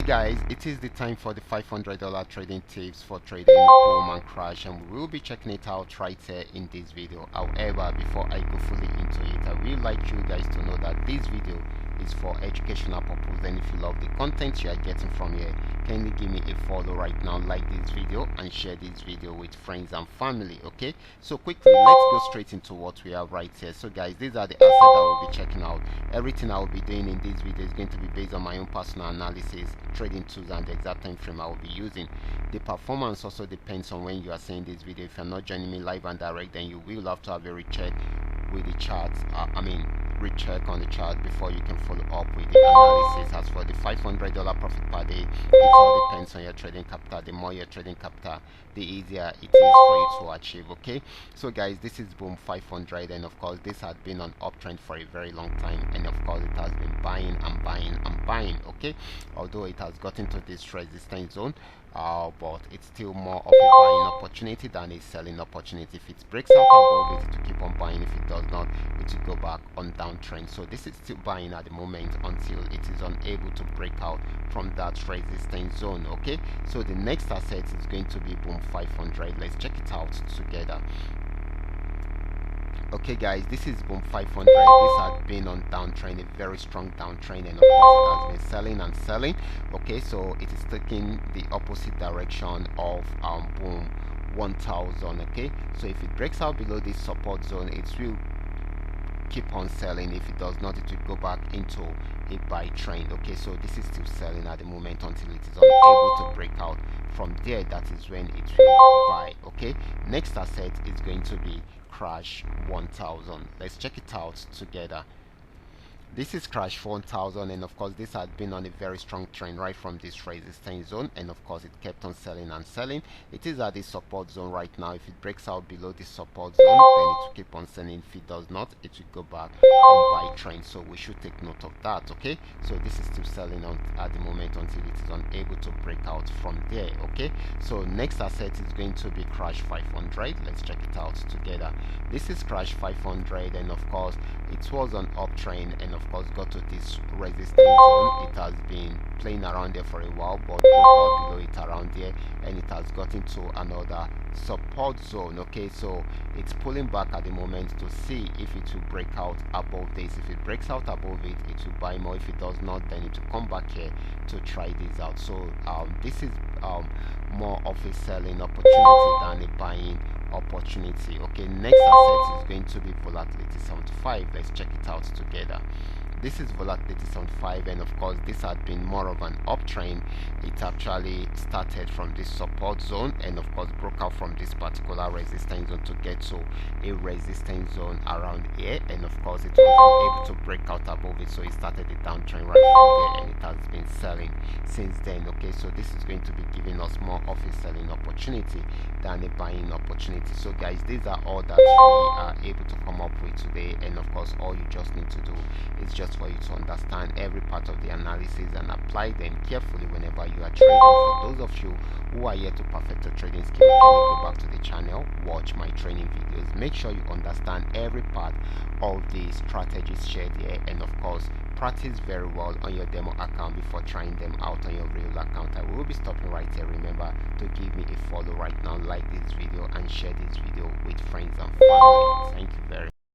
guys, it is the time for the $500 trading tips for trading boom and crash, and we will be checking it out right here in this video. However, before I go fully into it, I will like you guys to know that this video is for educational purpose, and if you love the content you are getting from here, kindly give me a follow right now, like this video and share this video with friends and family. Okay, so quickly let's go straight into what we have right here. So guys, these are the assets that I will be checking out. Everything I will be doing in this video is going to be based on my own personal analysis, trading tools, and the exact time frame I will be using. The performance also depends on when you are seeing this video. If you're not joining me live and direct, then you will have to have a recheck with the charts. Recheck on the chart before you can follow up with the analysis. As for the $500 profit per day, it all depends on your trading capital. The more your trading capital, the easier it is for you to achieve. Okay, so guys, this is boom 500, and of course this had been on uptrend for a very long time, and of course it has been buying and buying and buying. Okay, although it has gotten to this resistance zone, but it's still more of a buying opportunity than a selling opportunity. If it breaks out above it, to keep on buying. If it does not, it will go back on downtrend. So this is still buying at the moment until it is unable to break out from that resistance zone. Okay, so the next asset is going to be boom 500. Let's check it out together. Okay guys, this is boom 500. This has been on downtrend, a very strong downtrend, and of course it has been selling and selling. Okay, so it is taking the opposite direction of boom 1000. Okay, so if it breaks out below this support zone, it will keep on selling. If it does not, it will go back into a buy trend. Okay, so this is still selling at the moment until it is unable to break out from there. That is when it will buy. Okay, next asset is going to be crash 1000. Let's check it out together. This is crash 1000, and of course this had been on a very strong trend right from this resistance zone, and of course it kept on selling and selling. It is at the support zone right now. If it breaks out below the support zone, then it will keep on selling. If it does not, it will go back on buy trend, so we should take note of that. Okay, so this is still selling on at the moment until it is unable to break out from there. Okay, so next asset is going to be crash 500. Let's check it out together. This is crash 500, and of course it was on uptrend, and of course got to this resistance zone. It has been playing around there for a while, but broke out below it around there, and it has gotten to another support zone. Okay, so it's pulling back at the moment to see if it will break out above this. If it breaks out above it, it will buy more. If it does not, then it will come back here to try this out. So this is more of a selling opportunity than a buying opportunity. Okay, next asset is going to be volatility 75. Let's check it out together. This is volatility 75, and of course this had been more of an uptrend. It actually started from this support zone and of course broke out from this particular resistance zone to get to a resistance zone around here, and of course it was unable to break out above it, so it started a downtrend right from there, and it has been selling since then. Okay, so this is going to be giving us more of a selling opportunity than a buying opportunity. So guys, these are all that we are able to come up with today, and of course all you just need to do is just for you to understand every part of the analysis and apply them carefully whenever you are trading. For those of you who are here to perfect your trading skill, go back to the channel, watch my training videos, make sure you understand every part of the strategies shared here, and of course practice very well on your demo account before trying them out on your real account. I will be stopping right here. Remember to give me a follow right now, like this video, and share this video with friends and family. Thank you very much.